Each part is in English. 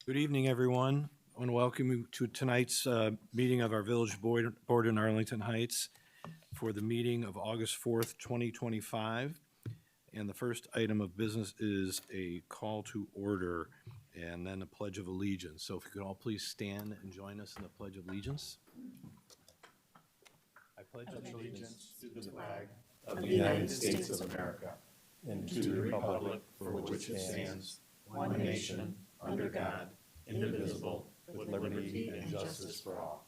Good evening, everyone. I want to welcome you to tonight's meeting of our Village Board in Arlington Heights for the meeting of August 4th, 2025. And the first item of business is a call to order and then a Pledge of Allegiance. So if you could all please stand and join us in the Pledge of Allegiance. I pledge allegiance to the flag of the United States of America and to the republic for which it stands, one nation, under God, indivisible, with liberty and justice for all.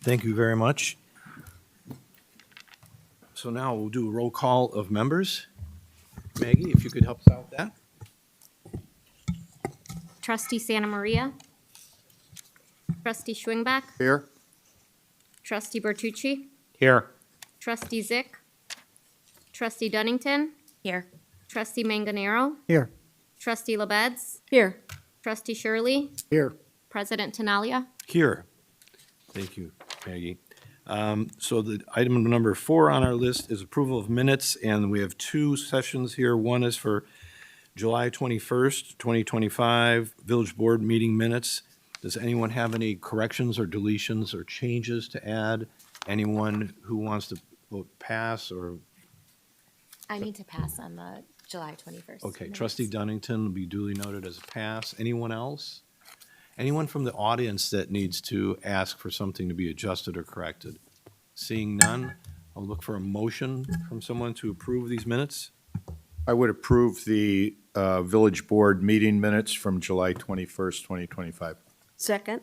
Thank you very much. So now we'll do a roll call of members. Maggie, if you could help us out with that. Trustee Santa Maria. Trustee Schwingbeck. Here. Trustee Bertucci. Here. Trustee Zyck. Trustee Dunnington. Here. Trustee Manganaro. Here. Trustee LaBedz. Here. Trustee Shirley. Here. President Tinaglia. Here. Thank you, Maggie. So the item number 4 on our list is approval of minutes, and we have 2 sessions here. One is for July 21st, 2025, Village Board meeting minutes. Does anyone have any corrections or deletions or changes to add? Anyone who wants to vote pass or? I need to pass on the July 21st. Okay, minutes. Trustee Dunnington will be duly noted as a pass. Anyone else? Anyone from the audience that needs to ask for something to be adjusted or corrected? Seeing none, I'll look for a motion from someone to approve these minutes. I would approve the Village Board meeting minutes from July 21st, 2025. Second.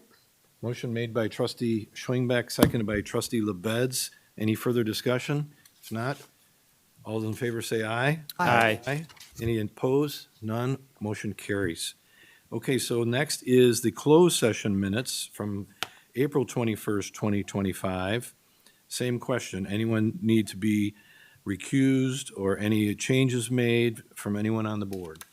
Motion made by Trustee Schwingbeck, seconded by Trustee LaBedz. Any further discussion? If not, all those in favor say aye. Aye. Any opposed? None. Motion carries. Okay, so next is the closed session minutes from April 21st, 2025. Same question. Anyone need to be recused or any changes made from anyone on the board?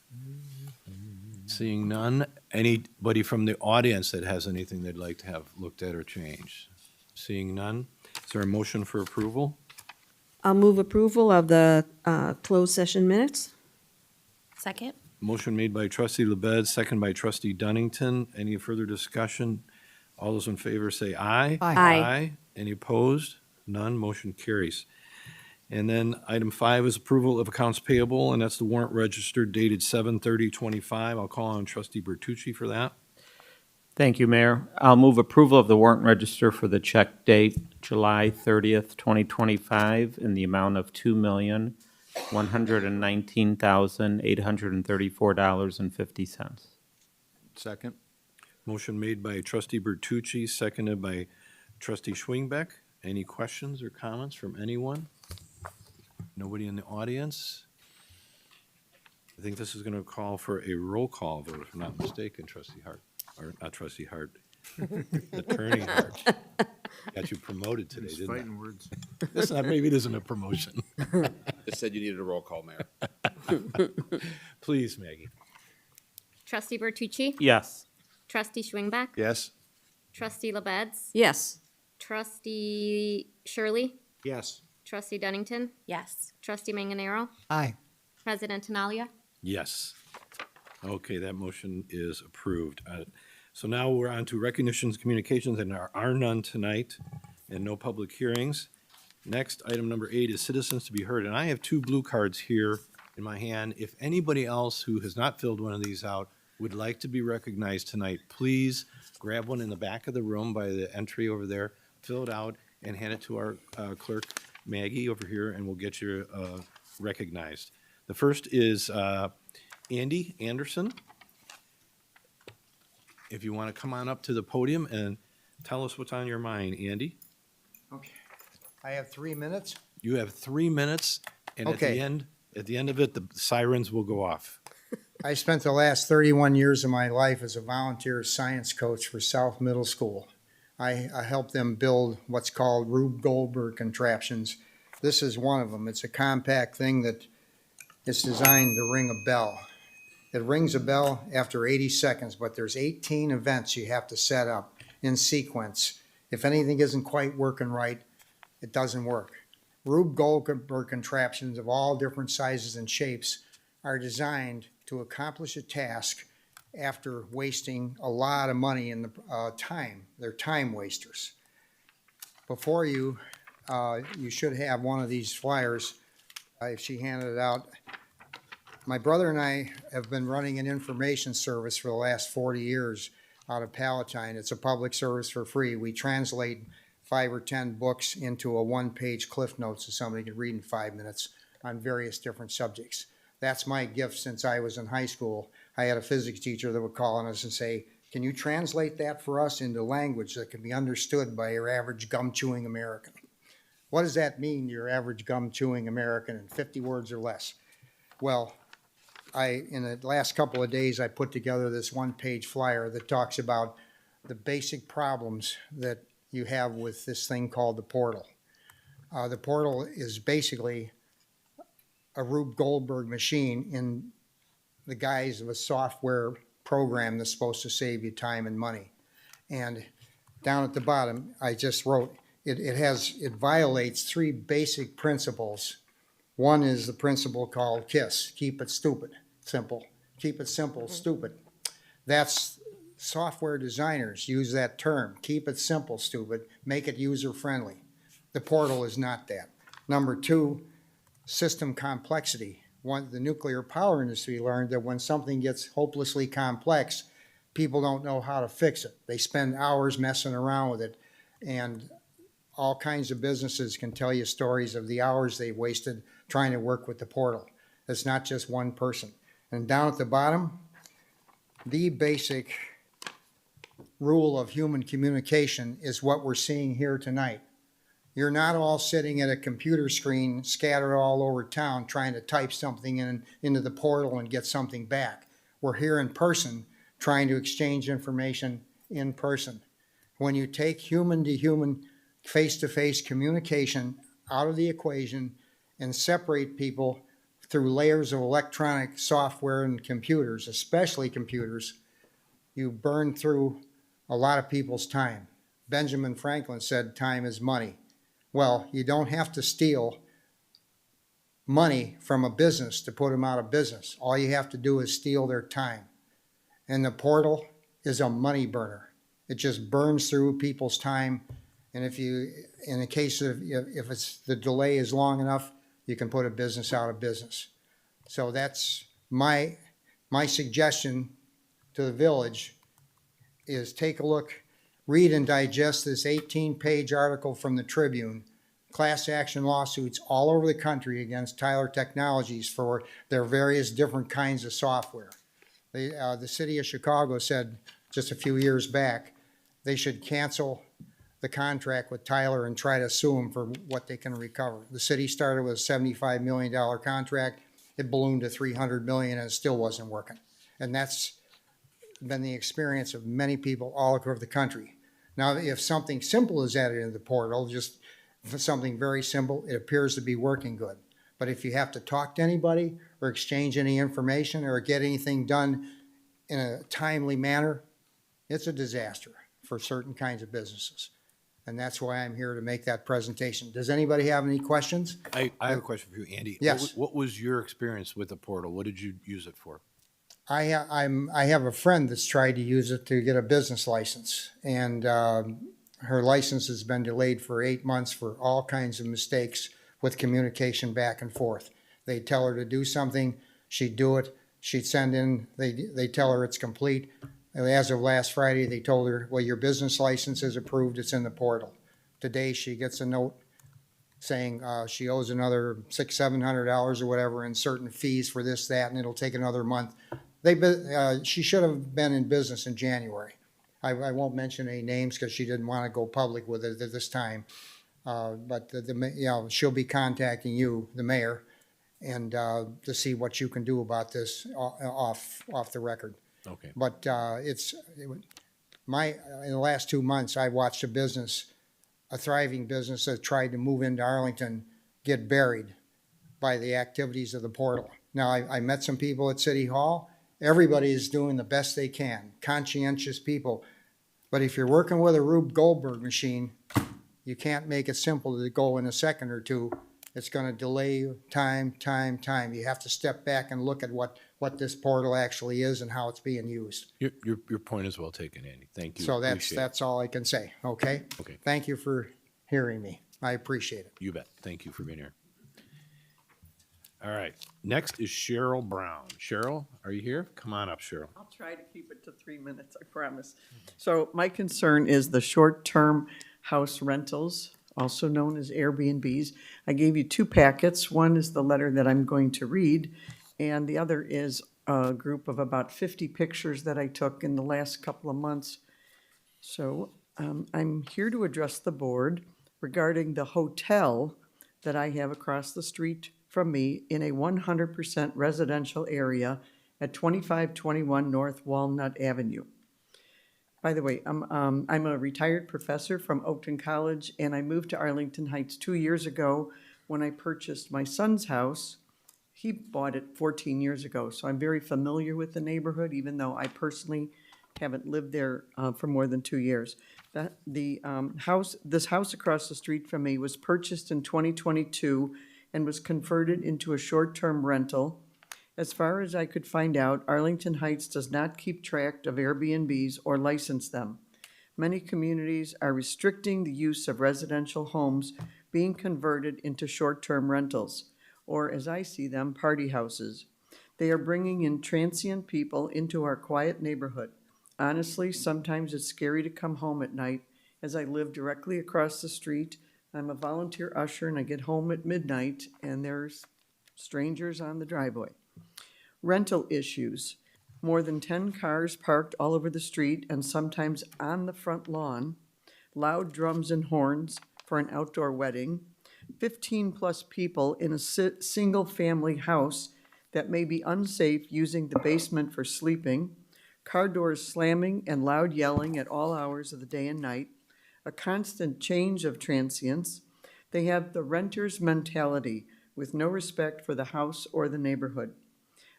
Seeing none. Anybody from the audience that has anything they'd like to have looked at or changed? Seeing none. Is there a motion for approval? I'll move approval of the closed session minutes. Second? Motion made by Trustee LaBedz, second by Trustee Dunnington. Any further discussion? All those in favor say aye. Aye. Any opposed? None. Motion carries. And then item 5 is approval of accounts payable, and that's the warrant register dated 7/30/25. I'll call on Trustee Bertucci for that. Thank you, Mayor. I'll move approval of the warrant register for the check date July 30th, 2025 in the amount of $2,119,834.50. Second. Motion made by Trustee Bertucci, seconded by Trustee Schwingbeck. Any questions or comments from anyone? Nobody in the audience? I think this is going to call for a roll call vote, if I'm not mistaken, Trustee Hart. Or not Trustee Hart, Attorney Hart. Got you promoted today, didn't I? Fighting words. Maybe it isn't a promotion. Just said you needed a roll call, Mayor. Please, Maggie. Trustee Bertucci. Yes. Trustee Schwingbeck. Yes. Trustee LaBedz. Yes. Trustee Shirley. Yes. Trustee Dunnington. Yes. Trustee Manganaro. Aye. President Tinaglia. Yes. Okay, that motion is approved. So now we're on to recognitions, communications, and there are none tonight, and no public hearings. Next, item number 8 is citizens to be heard, and I have 2 blue cards here in my hand. If anybody else who has not filled one of these out would like to be recognized tonight, please grab one in the back of the room by the entry over there, fill it out, and hand it to our clerk, Maggie, over here, and we'll get you recognized. The first is Andy Anderson. If you want to come on up to the podium and tell us what's on your mind, Andy. Okay. I have 3 minutes. You have 3 minutes, and Okay. at the end of it, the sirens will go off. I spent the last 31 years of my life as a volunteer science coach for South Middle School. I helped them build what's called Rube Goldberg contraptions. This is one of them. It's a compact thing that is designed to ring a bell. It rings a bell after 80 seconds, but there's 18 events you have to set up in sequence. If anything isn't quite working right, it doesn't work. Rube Goldberg contraptions of all different sizes and shapes are designed to accomplish a task after wasting a lot of money in the time. They're time wasters. Before you, you should have one of these flyers. If she handed it out. My brother and I have been running an information service for the last 40 years out of Palatine. It's a public service for free. We translate 5 or 10 books into a one-page cliff notes that somebody can read in 5 minutes on various different subjects. That's my gift since I was in high school. I had a physics teacher that would call on us and say, can you translate that for us into language that can be understood by your average gum-chewing American? What does that mean, your average gum-chewing American, in 50 words or less? Well, in the last couple of days, I put together this one-page flyer that talks about the basic problems that you have with this thing called the portal. The portal is basically a Rube Goldberg machine in the guise of a software program that's supposed to save you time and money. And down at the bottom, I just wrote, it violates 3 basic principles. One is the principle called KISS, keep it stupid, simple. Keep it simple, stupid. That's software designers use that term, keep it simple, stupid, make it user-friendly. The portal is not that. Number 2, system complexity. The nuclear power industry learned that when something gets hopelessly complex, people don't know how to fix it. They spend hours messing around with it, and all kinds of businesses can tell you stories of the hours they wasted trying to work with the portal. It's not just one person. And down at the bottom, the basic rule of human communication is what we're seeing here tonight. You're not all sitting at a computer screen scattered all over town trying to type something into the portal and get something back. We're here in person trying to exchange information in person. When you take human-to-human, face-to-face communication out of the equation and separate people through layers of electronic software and computers, especially computers, you burn through a lot of people's time. Benjamin Franklin said time is money. Well, you don't have to steal money from a business to put them out of business. All you have to do is steal their time. And the portal is a money burner. It just burns through people's time. And if you, in the case of, if it's, the delay is long enough, you can put a business out of business. So that's my suggestion to the village is take a look, read and digest this 18-page article from the Tribune, class action lawsuits all over the country against Tyler Technologies for their various different kinds of software. The city of Chicago said just a few years back they should cancel the contract with Tyler and try to sue them for what they can recover. The city started with a $75 million contract. It ballooned to $300 million and it still wasn't working. And that's been the experience of many people all over the country. Now, if something simple is added into the portal, just something very simple, it appears to be working good. But if you have to talk to anybody or exchange any information or get anything done in a timely manner, it's a disaster for certain kinds of businesses. And that's why I'm here to make that presentation. Does anybody have any questions? I have a question for you, Andy. Yes. What was your experience with the portal? What did you use it for? I have a friend that's tried to use it to get a business license, and her license has been delayed for 8 months for all kinds of mistakes with communication back and forth. They tell her to do something, she'd do it, she'd send in, they tell her it's complete. As of last Friday, they told her, well, your business license is approved, it's in the portal. Today, she gets a note saying she owes another $600-700 or whatever in certain fees for this, that, and it'll take another month. She should have been in business in January. I won't mention any names because she didn't want to go public with it at this time. But she'll be contacting you, the mayor, and to see what you can do about this off the record. Okay. But in the last 2 months, I watched a thriving business that tried to move into Arlington get buried by the activities of the portal. Now, I met some people at City Hall. Everybody is doing the best they can, conscientious people. But if you're working with a Rube Goldberg machine, you can't make it simple to go in a second or two. It's going to delay time. You have to step back and look at what what this portal actually is and how it's being used. Your point is well taken, Andy. Thank you. So Appreciate it. that's all I can say, okay? Okay. Thank you for hearing me. I appreciate it. You bet. Thank you for being here. All right. Next is Cheryl Brown. Cheryl, are you here? Come on up, Cheryl. I'll try to keep it to 3 minutes, I promise. So my concern is the short-term house rentals, also known as Airbnbs. I gave you 2 packets. One is the letter that I'm going to read, and the other is a group of about 50 pictures that I took in the last couple of months. So I'm here to address the board regarding the hotel that I have across the street from me in a 100% residential area at 2521 North Walnut Avenue. By the way, I'm a retired professor from Oakton College, and I moved to Arlington Heights 2 years ago when I purchased my son's house. He bought it 14 years ago, so I'm very familiar with the neighborhood, even though I personally haven't lived there for more than 2 years. This house across the street from me was purchased in 2022 and was converted into a short-term rental. As far as I could find out, Arlington Heights does not keep track of Airbnbs or license them. Many communities are restricting the use of residential homes being converted into short-term rentals, or as I see them, party houses. They are bringing in transient people into our quiet neighborhood. Honestly, sometimes it's scary to come home at night, as I live directly across the street. I'm a volunteer usher, and I get home at midnight, and there's strangers on the driveway. Rental issues. More than 10 cars parked all over the street and sometimes on the front lawn. Loud drums and horns for an outdoor wedding. 15-plus people in a single-family house that may be unsafe using the basement for sleeping. Car doors slamming and loud yelling at all hours of the day and night. A constant change of transients. They have the renter's mentality with no respect for the house or the neighborhood.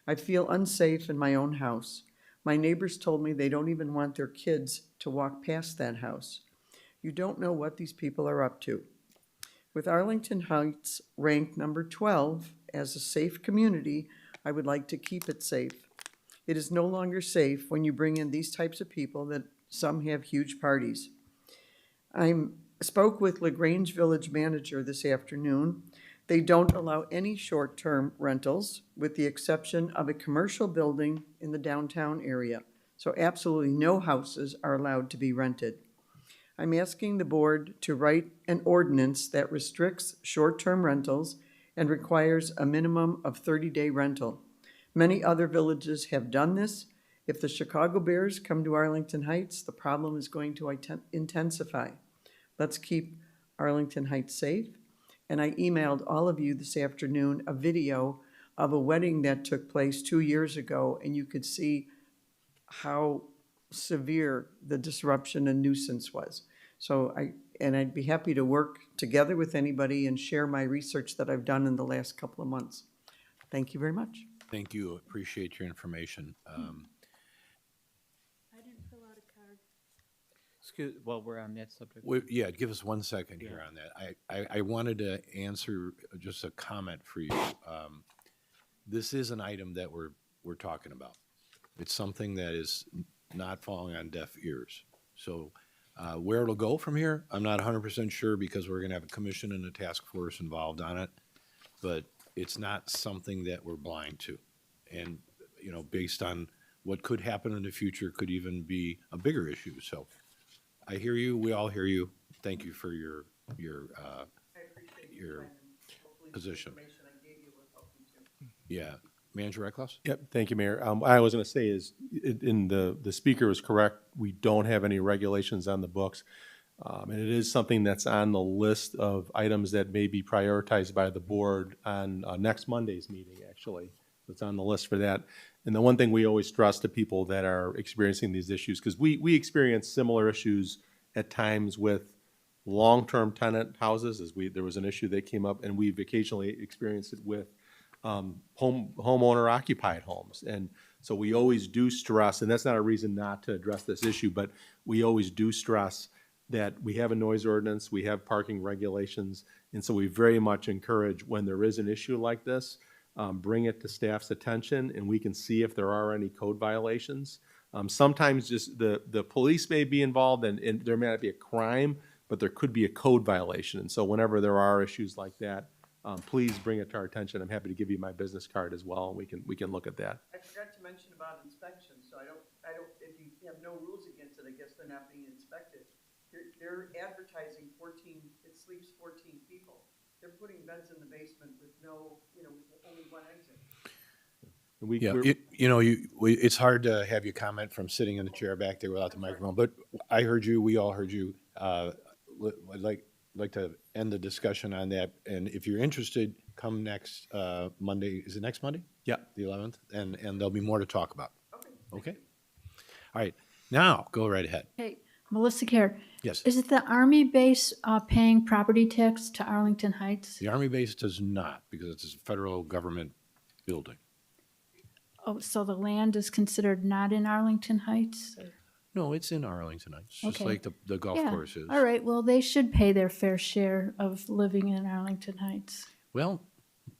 I feel unsafe in my own house. My neighbors told me they don't even want their kids to walk past that house. You don't know what these people are up to. With Arlington Heights ranked number 12 as a safe community, I would like to keep it safe. It is no longer safe when you bring in these types of people that some have huge parties. I spoke with LaGrange Village Manager this afternoon. They don't allow any short-term rentals with the exception of a commercial building in the downtown area. So absolutely no houses are allowed to be rented. I'm asking the board to write an ordinance that restricts short-term rentals and requires a minimum of 30-day rental. Many other villages have done this. If the Chicago Bears come to Arlington Heights, the problem is going to intensify. Let's keep Arlington Heights safe. And I emailed all of you this afternoon a video of a wedding that took place 2 years ago, and you could see how severe the disruption and nuisance was. So I'd be happy to work together with anybody and share my research that I've done in the last couple of months. Thank you very much. Thank you. Appreciate your information. I didn't fill out a card. Excuse, while we're on that subject. Yeah, give us 1 second here on that. I wanted to answer just a comment for you. This is an item that we're talking about. It's something that is not falling on deaf ears. So where it'll go from here, I'm not 100% sure because we're going to have a commission and a task force involved on it. But it's not something that we're blind to. And, you know, based on what could happen in the future could even be a bigger issue. So I hear you. We all hear you. Thank you for your position. Yeah. Manager Ecklos? Yep, thank you, Mayor. I was going to say is, in the speaker was correct, we don't have any regulations on the books. And it is something that's on the list of items that may be prioritized by the board on next Monday's meeting, actually. It's on the list for that. And the one thing we always stress to people that are experiencing these issues, because we experience similar issues at times with long-term tenant houses, there was an issue that came up, and we've occasionally experienced it with homeowner occupied homes. And so we always do stress, and that's not a reason not to address this issue, but we always do stress that we have a noise ordinance, we have parking regulations, and so we very much encourage when there is an issue like this, bring it to staff's attention, and we can see if there are any code violations. Sometimes just the police may be involved, and there may not be a crime, but there could be a code violation. And so whenever there are issues like that, please bring it to our attention. I'm happy to give you my business card as well, and we can look at that. I forgot to mention about inspections, so I don't, if you have no rules against it, I guess they're not being inspected. They're advertising 14, it sleeps 14 people. They're putting beds in the basement with no, with only one exit. It's hard to have you comment from sitting in the chair back there without the microphone, but I heard you, we all heard you. I'd like to end the discussion on that, and if you're interested, come next Monday. Is it next Monday? Yeah. The 11th, and there'll be more to talk about. Okay? All right, now, go right ahead. Hey, Melissa Kerr. Yes. Is it the Army base paying property tax to Arlington Heights? The Army base does not, because it's a federal government building. Oh, so the land is considered not in Arlington Heights? No, it's in Arlington Heights, just Okay. like the golf Yeah. course is. All right, well, they should pay their fair share of living in Arlington Heights. Well,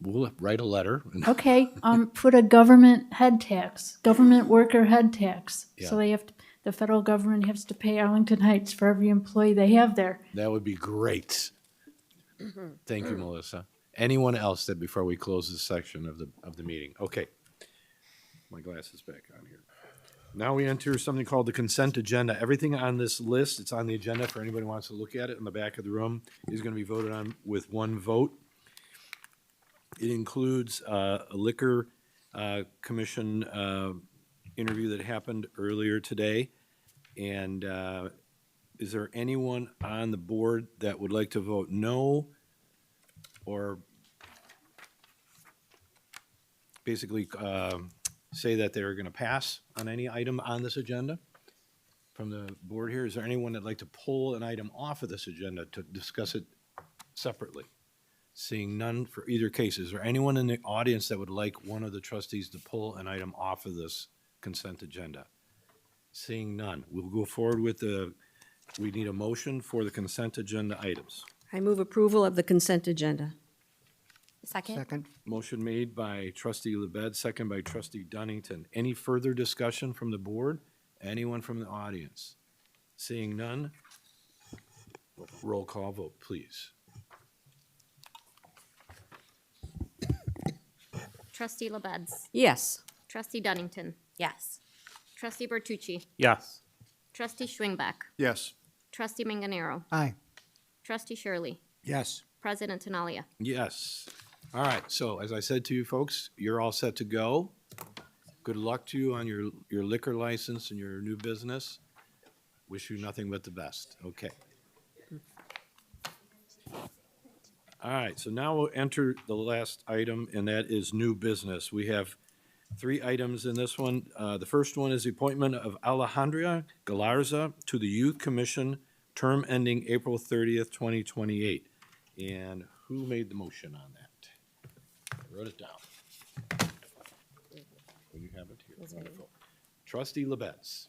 we'll write a letter. Okay, put a government head tax, government worker head tax. So Yeah. they have to, the federal government has to pay Arlington Heights for every employee they have there. That would be great. Thank you, Melissa. Anyone else that before we close this section of the meeting? Okay. My glasses back on here. Now we enter something called the consent agenda. Everything on this list, it's on the agenda for anybody who wants to look at it in the back of the room, is going to be voted on with one vote. It includes a liquor commission interview that happened earlier today. And is there anyone on the board that would like to vote no or basically say that they're going to pass on any item on this agenda from the board here? Is there anyone that'd like to pull an item off of this agenda to discuss it separately? Seeing none for either case, is there anyone in the audience that would like one of the trustees to pull an item off of this consent agenda? Seeing none, we'll go forward with we need a motion for the consent agenda items. I move approval of the consent agenda. Second? Motion made by trustee LaBedz, second by trustee Dunnington. Any further discussion from the board? Anyone from the audience? Seeing none, roll call vote, please. Trustee LaBedz. Yes. Trustee Dunnington. Yes. Trustee Bertucci. Yes. Trustee Schwingbeck. Yes. Trustee Manganaro. Aye. Trustee Shirley. Yes. President Tinaglia. Yes. All right, so as I said to you folks, you're all set to go. Good luck to you on your liquor license and your new business. Wish you nothing but the best. Okay. All right, so now we'll enter the last item, and that is new business. We have 3 items in this one. The first one is the appointment of Alejandra Galarza to the Youth Commission, term ending April 30th, 2028. And who made the motion on that? I wrote it down. When you have it here. Wonderful. Trustee LaBedz.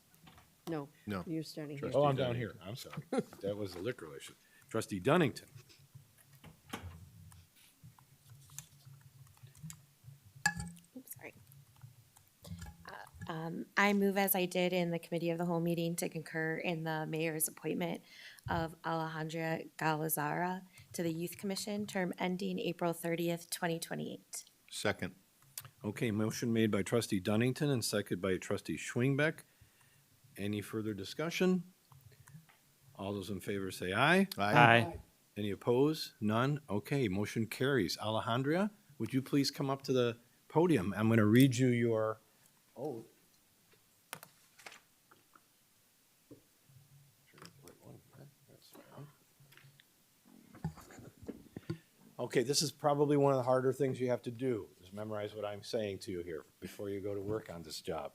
No. No. You're starting here. Oh, I'm down here. I'm sorry. That was the liquor license. Trustee Dunnington. Oops, sorry. I move as I did in the committee of the whole meeting to concur in the mayor's appointment of Alejandra Galazara to the Youth Commission, term ending April 30th, 2028. Second. Okay, motion made by trustee Dunnington and seconded by trustee Schwingbeck. Any further discussion? All those in favor say aye. Aye. Any opposed? None? Okay, motion carries. Alejandra, would you please come up to the podium? I'm going to read you your oath. Okay, this is probably one of the harder things you have to do, is memorize what I'm saying to you here before you go to work on this job.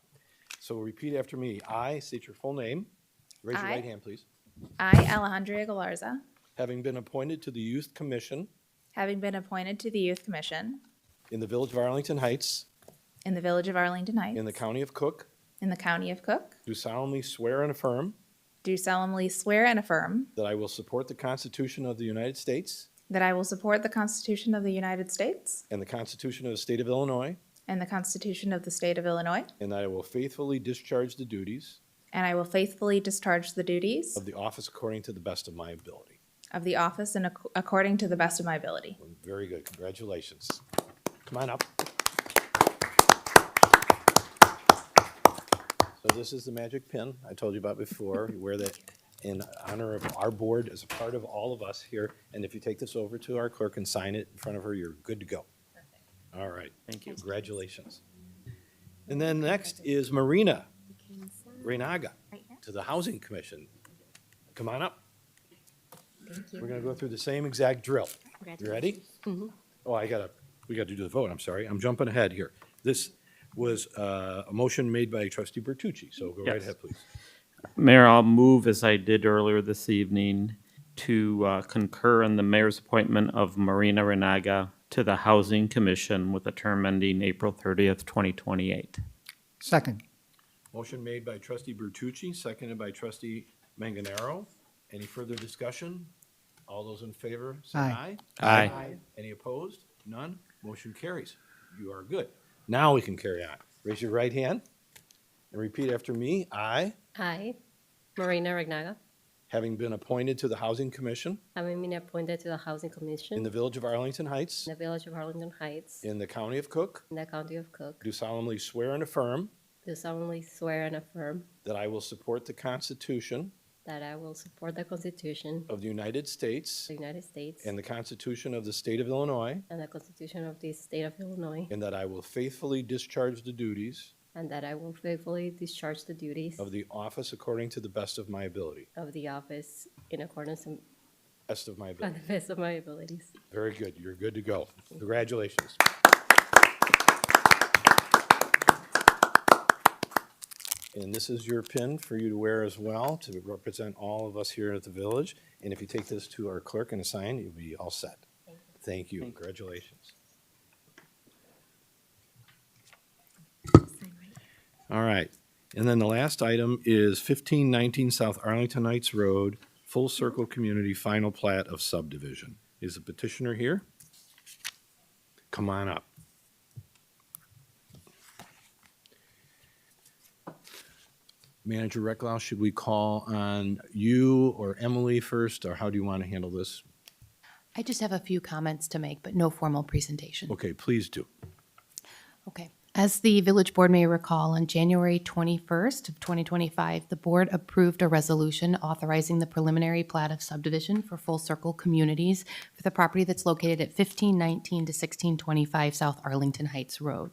So repeat after me. I, state your full name. Raise your I. right hand, please. I, Alejandra Galarza, Having been appointed to the Youth Commission having been appointed to the Youth Commission in the Village of Arlington Heights in the Village of Arlington Heights in the County of Cook, in the County of Cook, do solemnly swear and affirm do solemnly swear and affirm that I will support the Constitution of the United States that I will support the Constitution of the United States and the Constitution of the State of Illinois, and the Constitution of the State of Illinois, and that I will faithfully discharge the duties and I will faithfully discharge the duties of the office according to the best of my ability. of the office and according to the best of my ability. Very good. Congratulations. Come on up. So this is the magic pin I told you about before. You wear that in honor of our board as a part of all of us here. And if you take this over to our clerk and sign it in front of her, you're good to go. All right. Thank you. Congratulations. And then next is Marina Renaga to the Housing Commission. Come on up. We're going to go through the same exact drill. You ready? Oh, we got to do the vote. I'm sorry. I'm jumping ahead here. This was a motion made by Trustee Bertucci, so go right Yes. ahead, please. Mayor, I'll move, as I did earlier this evening, to concur in the mayor's appointment of Marina Renaga to the Housing Commission with a term ending April 30th, 2028. Second. Motion made by Trustee Bertucci, seconded by Trustee Manganaro. Any further discussion? All those in favor, say aye. Aye. Any opposed? None? Motion carries. You are good. Now we can carry on. Raise your right hand and repeat after me. I, I, Marina Regnaga, having been appointed to the Housing Commission having been appointed to the Housing Commission in the Village of Arlington Heights, in the Village of Arlington Heights, in the County of Cook, in the County of Cook, do solemnly swear and affirm do solemnly swear and affirm that I will support the Constitution that I will support the Constitution of the United States of the United States and the Constitution of the State of Illinois, and the Constitution of the State of Illinois, and that I will faithfully discharge the duties and that I will faithfully discharge the duties of the office according to the best of my ability. of the office in accordance and Best of my on ability. the best of my abilities. Very good. You're good to go. Congratulations. And this is your pin for you to wear as well to represent all of us here at the village. And if you take this to our clerk and assign, you'll be all set. Thank you. Congratulations. All right. And then the last item is 1519 South Arlington Heights Road, Full Circle Community Final Plat of Subdivision. Is the petitioner here? Come on up. Manager Recklow, should we call on you or Emily first, or how do you want to handle this? I just have a few comments to make, but no formal presentation. Okay, please do. Okay. As the village board may recall, on January 21st of 2025, the board approved a resolution authorizing the preliminary plat of subdivision for Full Circle Communities for the property that's located at 1519 to 1625 South Arlington Heights Road.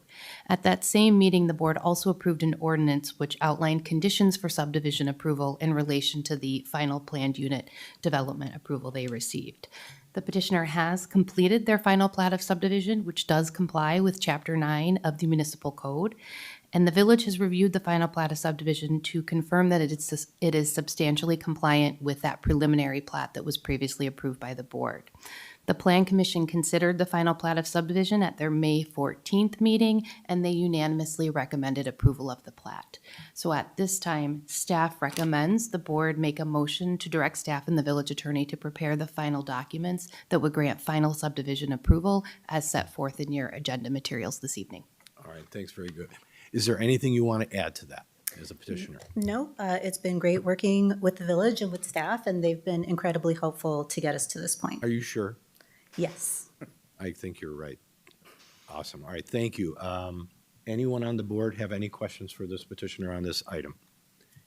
At that same meeting, the board also approved an ordinance which outlined conditions for subdivision approval in relation to the final planned unit development approval they received. The petitioner has completed their final plat of subdivision, which does comply with Chapter 9 of the Municipal Code, and the village has reviewed the final plat of subdivision to confirm that it is substantially compliant with that preliminary plat that was previously approved by the board. The Plan Commission considered the final plat of subdivision at their May 14th meeting, and they unanimously recommended approval of the plat. So at this time, staff recommends the board make a motion to direct staff and the village attorney to prepare the final documents that would grant final subdivision approval as set forth in your agenda materials this evening. All right, thanks, very good. Is there anything you want to add to that as a petitioner? No, it's been great working with the village and with staff, and they've been incredibly helpful to get us to this point. Are you sure? Yes. I think you're right. Awesome. All right, thank you. Anyone on the board have any questions for this petitioner on this item?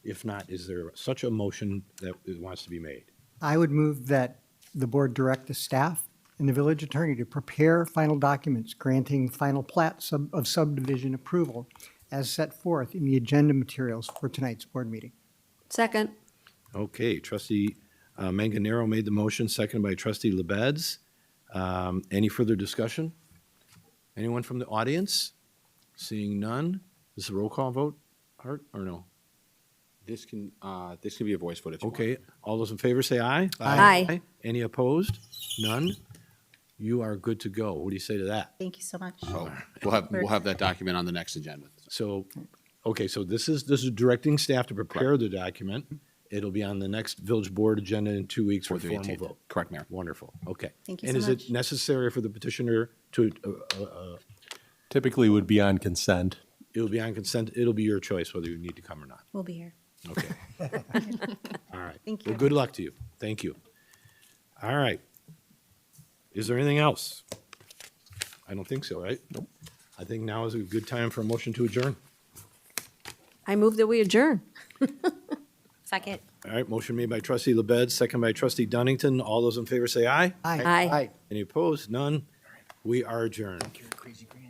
If not, is there such a motion that wants to be made? I would move that the board direct the staff and the village attorney to prepare final documents granting final plat of subdivision approval as set forth in the agenda materials for tonight's board meeting. Second. Okay, Trustee Manganaro made the motion, seconded by Trustee LaBedz. Any further discussion? Anyone from the audience? Seeing none, is this a roll call vote, Art, or no? This can be a voice vote if you want. Okay, all those in favor say aye. Aye. Any opposed? None? You are good to go. What do you say to that? Thank you so much. So we'll have that document on the next agenda. So, okay, so this is directing staff to prepare the document, It'll be on the next village board agenda in 2 weeks for For the formal 18th. vote. Correct, Mayor. Wonderful, okay. Thank you And so is much. it necessary for the petitioner to, Typically would be on consent. it'll be on consent, it'll be your choice whether you need to come or not? We'll be here. Okay. All right. Thank Well, you. good luck to you. Thank you. All right. Is there anything else? I don't think so, right? Nope. I think now is a good time for a motion to adjourn. I move that we adjourn. Second. All right, motion made by trustee LaBedz, second by trustee Dunnington. All those in favor say aye. Aye. Any opposed? None. We are adjourned. Crazy grand.